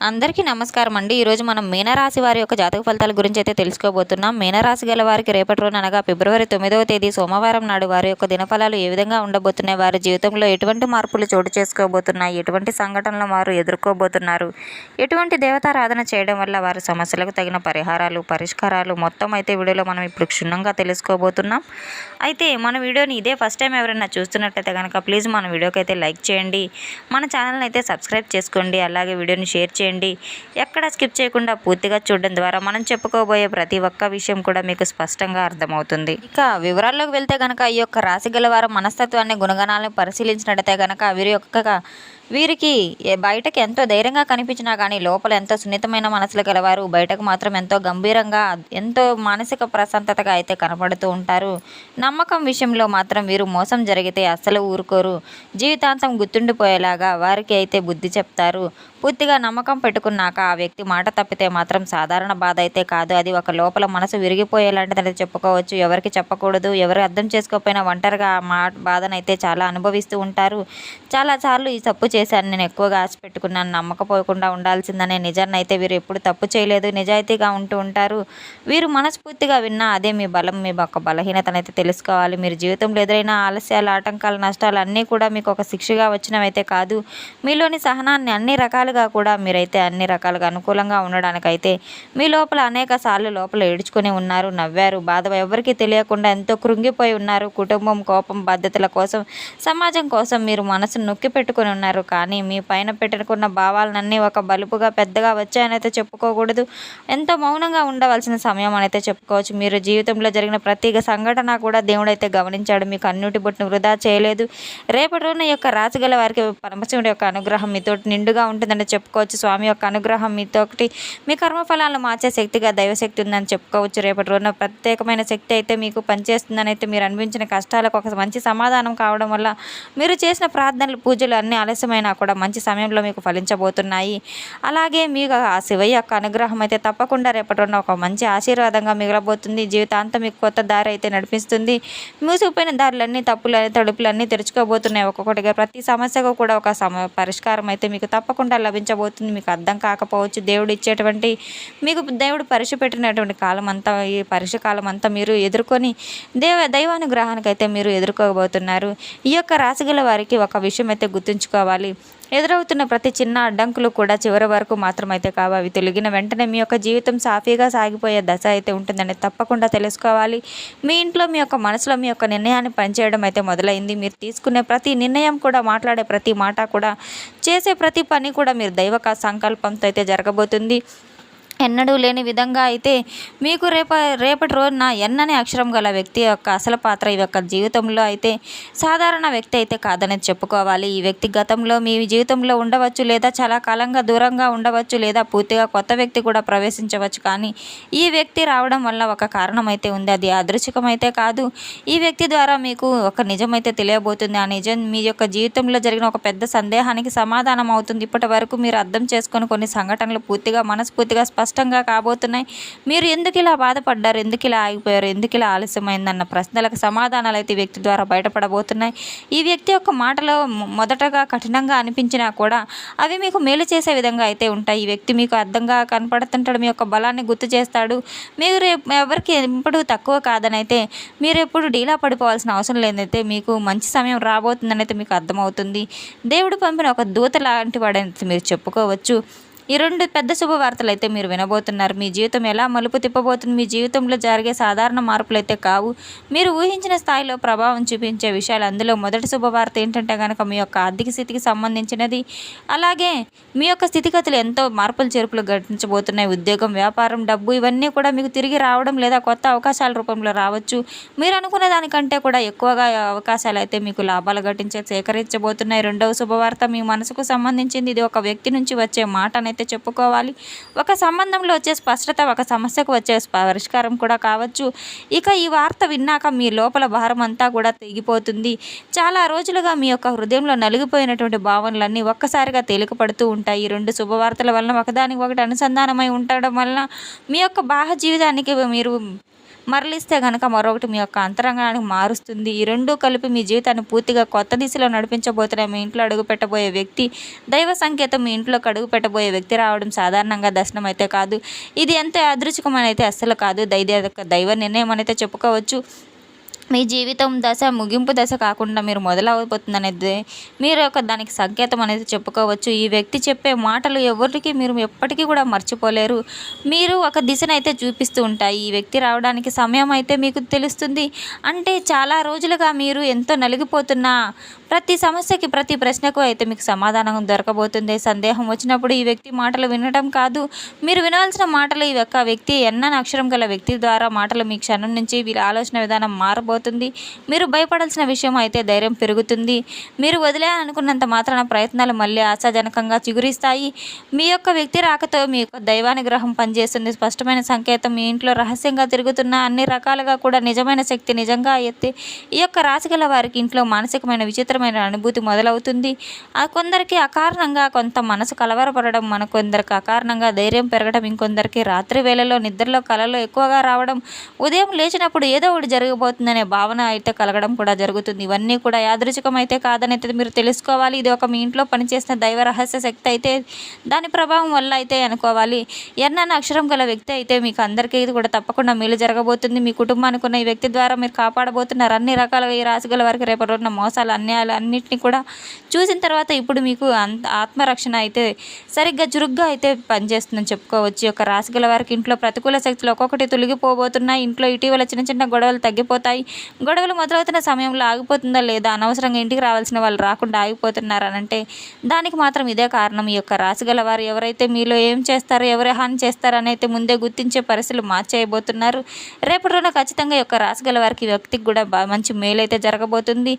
అందరికీ నమస్కారం అండి. ఈరోజు మనం మీనరాశి వారి యొక్క జాతక ఫలితాల గురించి అయితే తెలుసుకోబోతున్నాం. మీనరాశి గల వారికి రేపటి రోజున అనగా ఫిబ్రవరి 9వ తేదీ సోమవారం నాడు వారి యొక్క దినఫలాలు ఏ విధంగా ఉండబోతున్నాయి, వారి జీవితంలో ఎటువంటి మార్పులు చోటు చేసుకోబోతున్నాయి, ఎటువంటి సంఘటనలు వారు ఎదుర్కోబోతున్నారు, ఎటువంటి దేవతారాధన చేయడం వల్ల వారి సమస్యలకు తగిన పరిహారాలు పరిష్కారాలు మొత్తం అయితే వీడియోలో మనం ఇప్పుడు క్షుణ్ణంగా తెలుసుకోబోతున్నాం. అయితే మన వీడియోని ఇదే ఫస్ట్ టైం ఎవరైనా చూస్తున్నట్లయితే కనుక ప్లీజ్ మన వీడియోకి అయితే లైక్ చేయండి, మన ఛానల్ని అయితే సబ్స్క్రైబ్ చేసుకోండి, అలాగే వీడియోని షేర్ చేయండి. ఎక్కడ స్కిప్ చేయకుండా పూర్తిగా చూడడం ద్వారా మనం చెప్పుకోబోయే ప్రతి ఒక్క విషయం కూడా మీకు స్పష్టంగా అర్థమవుతుంది. ఇక వివరాల్లోకి వెళ్తే కనుక ఈ యొక్క రాశి గల వారు మనస్తత్వాన్ని గుణగణాలను పరిశీలించినట్లయితే కనుక వీరికి బయటకు ఎంతో ధైర్యంగా కనిపించినా కానీ లోపల ఎంతో సున్నితమైన మనసులు గలవారు. బయటకు మాత్రం ఎంతో గంభీరంగా ఎంతో మానసిక ప్రశాంతతగా అయితే కనపడుతూ ఉంటారు. నమ్మకం విషయంలో మాత్రం వీరు మోసం జరిగితే అస్సలు ఊరుకోరు. జీవితాంతం గుర్తుండిపోయేలాగా వారికి అయితే బుద్ధి చెప్తారు. పూర్తిగా నమ్మకం పెట్టుకున్నాక ఆ వ్యక్తి మాట తప్పితే మాత్రం సాధారణ బాధ అయితే కాదు, అది ఒక లోపల మనసు విరిగిపోయేలాంటిదని చెప్పుకోవచ్చు. ఎవరికి చెప్పకూడదు, ఎవరు అర్థం చేసుకోకపోయినా ఒంటరిగా ఆ బాధనైతే చాలా అనుభవిస్తూ ఉంటారు. చాలాసార్లు ఈ తప్పు చేశాను, నేను ఎక్కువగా ఆశ పెట్టుకున్నాను, నమ్మకపోకుండా ఉండాల్సిందనే నిజాన్ని అయితే వీరు ఎప్పుడు తప్పు చేయలేదు, నిజాయితీగా ఉంటూ ఉంటారు. వీరు మనస్ఫూర్తిగా విన్నా అదే మీ బలం, మీ ఒక బలహీనతనైతే తెలుసుకోవాలి. మీరు జీవితంలో ఎదురైన ఆలస్యాలు, ఆటంకాలు, నష్టాలు అన్నీ కూడా మీకు ఒక శిక్షగా వచ్చినవైతే కాదు, మీలోని సహనాన్ని అన్ని రకాలుగా కూడా మీరైతే అన్ని రకాలుగా అనుకూలంగా ఉండడానికైతే మీ లోపల అనేక సార్లు లోపల ఏడ్చుకొని ఉన్నారు, నవ్వారు, బాధ ఎవరికి తెలియకుండా ఎంతో కృంగిపోయి ఉన్నారు. కుటుంబం, కోపం, బాధ్యతల కోసం, సమాజం కోసం మీరు మనసును నొక్కి పెట్టుకొని ఉన్నారు. కానీ మీ పైన పెట్టుకున్న భావాలన్నీ ఒక బలుపుగా పెద్దగా వచ్చాయనైతే చెప్పుకోకూడదు, ఎంతో మౌనంగా ఉండవలసిన సమయం అనైతే చెప్పుకోవచ్చు. మీరు జీవితంలో జరిగిన ప్రతి సంఘటన కూడా దేవుడైతే గమనించాడు, మీకు అన్నిటి బొట్టును వృధా చేయలేదు. రేపటి రోజున యొక్క రాశి గల వారికి పరమశివుడి యొక్క అనుగ్రహం మీతో నిండుగా ఉంటుందని చెప్పుకోవచ్చు. స్వామి యొక్క అనుగ్రహం మీతోటి మీ కర్మఫలాలను మార్చే శక్తిగా దైవశక్తి ఉందని చెప్పుకోవచ్చు. రేపటి రోజున ప్రత్యేకమైన శక్తి అయితే మీకు పనిచేస్తుందని అయితే మీరు అనిపించిన కష్టాలకు ఒక మంచి సమాధానం కావడం వల్ల మీరు చేసిన ప్రార్థనలు, పూజలు అన్నీ ఆలస్యమైనా కూడా మంచి సమయంలో మీకు ఫలించబోతున్నాయి. అలాగే మీకు ఆ శివయ్య యొక్క అనుగ్రహం అయితే తప్పకుండా రేపటి రోజున ఒక మంచి ఆశీర్వాదంగా మిగలబోతుంది. జీవితాంతం మీకు కొత్త దారి అయితే నడిపిస్తుంది. మూసిపోయిన దారులన్నీ, తలుపులన్నీ తెరుచుకోబోతున్నాయి. ఒక్కొక్కటిగా ప్రతి సమస్యకు కూడా ఒక పరిష్కారం అయితే మీకు తప్పకుండా లభించబోతుంది. మీకు అర్థం కాకపోవచ్చు, దేవుడు ఇచ్చేటువంటి మీకు దేవుడు పరీక్ష పెట్టినటువంటి కాలం అంతా, ఈ పరీక్ష కాలం అంతా మీరు ఎదుర్కొని దైవానుగ్రహానికి అయితే మీరు ఎదుర్కోబోతున్నారు. ఈ యొక్క రాశిగల వారికి ఒక విషయం అయితే గుర్తుంచుకోవాలి, ఎదురవుతున్న ప్రతి చిన్న అడ్డంకులు కూడా చివరి వరకు మాత్రమైతే కావు, అవి తొలగిన వెంటనే మీ యొక్క జీవితం సాఫీగా సాగిపోయే దశ అయితే ఉంటుందని తప్పకుండా తెలుసుకోవాలి. మీ ఇంట్లో మీ యొక్క మనసులో మీ యొక్క నిర్ణయాన్ని పనిచేయడం అయితే మొదలైంది. మీరు తీసుకునే ప్రతి నిర్ణయం కూడా, మాట్లాడే ప్రతి మాట కూడా, చేసే ప్రతి పని కూడా మీరు దైవ సంకల్పంతో అయితే జరగబోతుంది. ఎన్నడూ లేని విధంగా అయితే మీకు రేపటి రోజున ఎన్ననే అక్షరం గల వ్యక్తి యొక్క అసలు పాత్ర ఈ యొక్క జీవితంలో అయితే సాధారణ వ్యక్తి అయితే కాదని చెప్పుకోవాలి. ఈ వ్యక్తి గతంలో మీ జీవితంలో ఉండవచ్చు, లేదా చాలా కాలంగా దూరంగా ఉండవచ్చు, లేదా పూర్తిగా కొత్త వ్యక్తి కూడా ప్రవేశించవచ్చు. కానీ ఈ వ్యక్తి రావడం వల్ల ఒక కారణం అయితే ఉంది, అది అదృష్టం అయితే కాదు. ఈ వ్యక్తి ద్వారా మీకు ఒక నిజం అయితే తెలియబోతుంది. ఆ నిజం మీ యొక్క జీవితంలో జరిగిన ఒక పెద్ద సందేహానికి సమాధానం అవుతుంది. ఇప్పటి వరకు మీరు అర్థం చేసుకొని కొన్ని సంఘటనలు పూర్తిగా మనస్ఫూర్తిగా స్పష్టంగా కాబోతున్నాయి. మీరు ఎందుకు ఇలా బాధపడ్డారు, ఎందుకు ఇలా ఆగిపోయారు, ఎందుకు ఇలా ఆలస్యమైందన్న ప్రశ్నలకు సమాధానాలు అయితే వ్యక్తి ద్వారా బయటపడబోతున్నాయి. ఈ వ్యక్తి యొక్క మాటలో మొదటగా కఠినంగా అనిపించినా కూడా అవి మీకు మేలు చేసే విధంగా అయితే ఉంటాయి. ఈ వ్యక్తి మీకు అర్థంగా కనపడుతుంటాడు, మీ యొక్క బలాన్ని గుర్తు చేస్తాడు. మీరు ఎవరికి ఎప్పుడు తక్కువ కాదని అయితే మీరు ఎప్పుడు డీలా పడిపోవాల్సిన అవసరం లేదైతే మీకు మంచి సమయం రాబోతుందని అయితే మీకు అర్థమవుతుంది. దేవుడు పంపిన ఒక దూత లాంటి వాడైతే మీరు చెప్పుకోవచ్చు. ఈ రెండు పెద్ద శుభవార్తలు అయితే మీరు వినబోతున్నారు. మీ జీవితం ఎలా మలుపు తిప్పబోతుంది, మీ జీవితంలో జరిగే సాధారణ మార్పులు అయితే కావు, మీరు ఊహించిన స్థాయిలో ప్రభావం చూపించే విషయాలు. అందులో మొదటి శుభవార్త ఏంటంటే కనుక మీ యొక్క ఆర్థిక స్థితికి సంబంధించినది. అలాగే మీ యొక్క స్థితిగతులు ఎంతో మార్పులు చేర్పులు గడించబోతున్నాయి. ఉద్యోగం, వ్యాపారం, డబ్బు ఇవన్నీ కూడా మీకు తిరిగి రావడం లేదా కొత్త అవకాశాల రూపంలో రావచ్చు. మీరు అనుకున్న దానికంటే కూడా ఎక్కువగా అవకాశాలు అయితే మీకు లాభాలు సేకరించబోతున్నాయి. రెండవ శుభవార్త మీ మనసుకు సంబంధించింది. ఇది ఒక వ్యక్తి నుంచి వచ్చే మాట అయితే చెప్పుకోవాలి. ఒక సంబంధంలో వచ్చే స్పష్టత, ఒక సమస్యకు వచ్చే పరిష్కారం కూడా కావచ్చు. ఇక ఈ వార్త విన్నాక మీ లోపల భారం అంతా కూడా తెగిపోతుంది. చాలా రోజులుగా మీ యొక్క హృదయంలో నలిగిపోయినటువంటి భావనలన్నీ ఒక్కసారిగా తేలికపడుతూ ఉంటాయి. ఈ రెండు శుభవార్తల వలన ఒకదానికి ఒకటి అనుసంధానమై ఉండడం వలన మీ యొక్క బాహ్య జీవితానికి మీరు మరలిస్తే గనక మరొకటి మీ యొక్క అంతరంగానికి మారుస్తుంది. ఈ రెండూ కలిపి మీ జీవితాన్ని పూర్తిగా కొత్త దిశలో నడిపించబోతున్న మీ ఇంట్లో అడుగు పెట్టబోయే వ్యక్తి దైవ సంకేతం. మీ ఇంట్లోకి అడుగు పెట్టబోయే వ్యక్తి రావడం సాధారణంగా దర్శనం అయితే కాదు. ఇది ఎంతో యాదృచ్ఛికమని అయితే అస్సలు కాదు. దైవ నిర్ణయం అయితే చెప్పుకోవచ్చు. మీ జీవితం దశ ముగింపు దశ కాకుండా మీరు మొదలవబోతుందనేది మీరు ఒక దానికి సంకేతం అనేది చెప్పుకోవచ్చు. ఈ వ్యక్తి చెప్పే మాటలు ఎవరికి మీరు ఎప్పటికీ కూడా మర్చిపోలేరు. మీరు ఒక దిశనైతే చూపిస్తూ ఉంటాయి. ఈ వ్యక్తి రావడానికి సమయం అయితే మీకు తెలుస్తుంది. అంటే చాలా రోజులుగా మీరు ఎంతో నలిగిపోతున్న ప్రతి సమస్యకి ప్రతి ప్రశ్నకు అయితే మీకు సమాధానం దొరకబోతుంది. సందేహం వచ్చినప్పుడు ఈ వ్యక్తి మాటలు వినడం కాదు, మీరు వినవలసిన మాటలు ఈ యొక్క వ్యక్తి ఎన్నని అక్షరం గల వ్యక్తి ద్వారా మాటలు మీ క్షణం నుంచి వీరి ఆలోచన విధానం మారబోతుంది. మీరు భయపడాల్సిన విషయం అయితే ధైర్యం పెరుగుతుంది. మీరు వదిలేయాలనుకున్నంత మాత్రాన ప్రయత్నాలు మళ్ళీ ఆశాజనకంగా చిగురిస్తాయి. మీ యొక్క వ్యక్తి రాకతో మీ యొక్క దైవానుగ్రహం పనిచేస్తుంది. స్పష్టమైన సంకేతం. మీ ఇంట్లో రహస్యంగా తిరుగుతున్న అన్ని రకాలుగా కూడా నిజమైన శక్తి నిజంగా ఎత్తి ఈ యొక్క రాశిగల వారికి ఇంట్లో మానసికమైన విచిత్రమైన అనుభూతి మొదలవుతుంది. కొందరికి అకారణంగా కొంత మనసు కలవరపడడం, కొందరికి అకారణంగా ధైర్యం పెరగడం, ఇంకొందరికి రాత్రి వేళలో నిద్రలో కలలు ఎక్కువగా రావడం, ఉదయం లేచినప్పుడు ఏదో ఒకటి జరగబోతుందనే భావన అయితే కలగడం కూడా జరుగుతుంది. ఇవన్నీ కూడా యాదృచ్ఛికం అయితే కాదని అయితే మీరు తెలుసుకోవాలి. ఇది ఒక మీ ఇంట్లో పనిచేసిన దైవ రహస్య శక్తి అయితే దాని ప్రభావం వల్ల అయితే అనుకోవాలి. ఎన్న అక్షరం గల వ్యక్తి అయితే మీకు అందరికీ ఇది కూడా తప్పకుండా మేలు జరగబోతుంది. మీ కుటుంబానికి ఉన్న ఈ వ్యక్తి ద్వారా మీరు కాపాడబోతున్నారు. అన్ని రకాలుగా ఈ రాశి గల వారికి రేపటి రోజున మోసాలు అన్యాయాలు అన్నింటినీ కూడా చూసిన తర్వాత ఇప్పుడు మీకు ఆత్మరక్షణ అయితే సరిగ్గా చురుగ్గా అయితే పనిచేస్తుందని చెప్పుకోవచ్చు. ఈ యొక్క రాశి గల వారికి ఇంట్లో ప్రతికూల శక్తులు ఒక్కొక్కటి తొలగిపోబోతున్నాయి. ఇంట్లో ఇటీవల చిన్న చిన్న గొడవలు తగ్గిపోతాయి. గొడవలు మొదలవుతున్న సమయంలో ఆగిపోతుందా లేదా, అనవసరంగా ఇంటికి రావాల్సిన వాళ్ళు రాకుండా ఆగిపోతున్నారనంటే దానికి మాత్రం ఇదే కారణం. ఈ యొక్క రాశి గల వారు ఎవరైతే మీలో ఏం చేస్తారో, ఎవరి హాని చేస్తారని అయితే ముందే గుర్తించే పరిస్థితులు మార్చేయబోతున్నారు. రేపటి రోజున ఖచ్చితంగా ఈ యొక్క రాశి గల వారికి వ్యక్తికి కూడా మంచి మేలు అయితే జరగబోతుంది.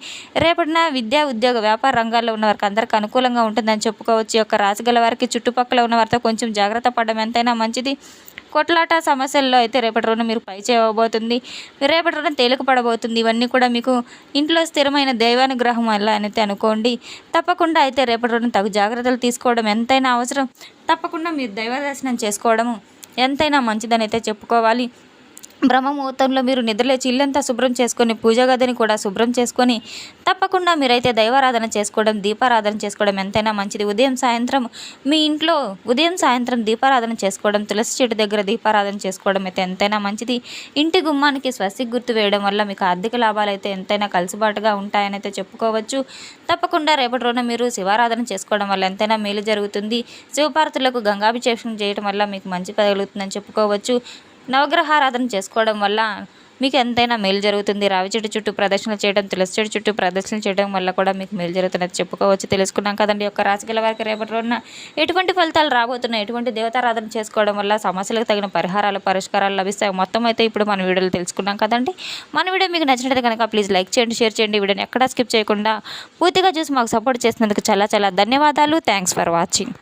రేపటిన విద్యా ఉద్యోగ వ్యాపార రంగాల్లో ఉన్న వారికి అందరికీ అనుకూలంగా ఉంటుందని చెప్పుకోవచ్చు. ఈ యొక్క రాశి గల వారికి చుట్టుపక్కల ఉన్న వారితో కొంచెం జాగ్రత్త పడడం ఎంతైనా మంచిది. కొట్లాట సమస్యల్లో అయితే రేపటి రోజున మీరు పై చేయబోతుంది. రేపటి రోజున తేలిక పడబోతుంది. ఇవన్నీ కూడా మీకు ఇంట్లో స్థిరమైన దైవానుగ్రహం వల్ల అయితే అనుకోండి. తప్పకుండా అయితే రేపటి రోజున తగు జాగ్రత్తలు తీసుకోవడం ఎంతైనా అవసరం. తప్పకుండా మీరు దైవ దర్శనం చేసుకోవడము ఎంతైనా మంచిదని అయితే చెప్పుకోవాలి. బ్రహ్మముహూర్తంలో మీరు నిద్రలేచి ఇల్లంతా శుభ్రం చేసుకొని, పూజా గదిని కూడా శుభ్రం చేసుకొని తప్పకుండా మీరైతే దైవారాధన చేసుకోవడం, దీపారాధన చేసుకోవడం ఎంతైనా మంచిది. ఉదయం సాయంత్రం దీపారాధన చేసుకోవడం, తులసి చెట్టు దగ్గర దీపారాధన చేసుకోవడం అయితే ఎంతైనా మంచిది. ఇంటి గుమ్మానికి స్వస్తిక్ గుర్తు వేయడం వల్ల మీకు ఆర్థిక లాభాలు అయితే ఎంతైనా కలిసిబాటుగా ఉంటాయని అయితే చెప్పుకోవచ్చు. తప్పకుండా రేపటి రోజున మీరు శివారాధన చేసుకోవడం వల్ల ఎంతైనా మేలు జరుగుతుంది. శివపార్వతులకు గంగాభిషేకం చేయడం వల్ల మీకు మంచి కలుగుతుందని చెప్పుకోవచ్చు. నవగ్రహారాధన చేసుకోవడం వల్ల మీకు ఎంతైనా మేలు జరుగుతుంది. రావి చెట్టు చుట్టూ ప్రదక్షిణలు చేయడం, తులసి చెట్టు చుట్టూ ప్రదక్షిణలు చేయడం వల్ల కూడా మీకు మేలు జరుగుతున్నది చెప్పుకోవచ్చు. తెలుసుకున్నాం కదండి. యొక్క రాశి గల వారికి రేపటి రోజున ఎటువంటి ఫలితాలు రాబోతున్నాయి, ఎటువంటి దేవతారాధన చేసుకోవడం వల్ల సమస్యలకు తగిన పరిష్కారాలు లభిస్తాయి. మొత్తం అయితే ఇప్పుడు మన వీడియోలో తెలుసుకున్నాం కదండి. మన వీడియో మీకు నచ్చినట్లయితే కనుక ప్లీజ్ లైక్ చేయండి, షేర్ చేయండి. వీడియోని ఎక్కడా స్కిప్ చేయకుండా పూర్తిగా చూసి మాకు సపోర్ట్ చేసినందుకు చాలా చాలా ధన్యవాదాలు. Thanks for watching.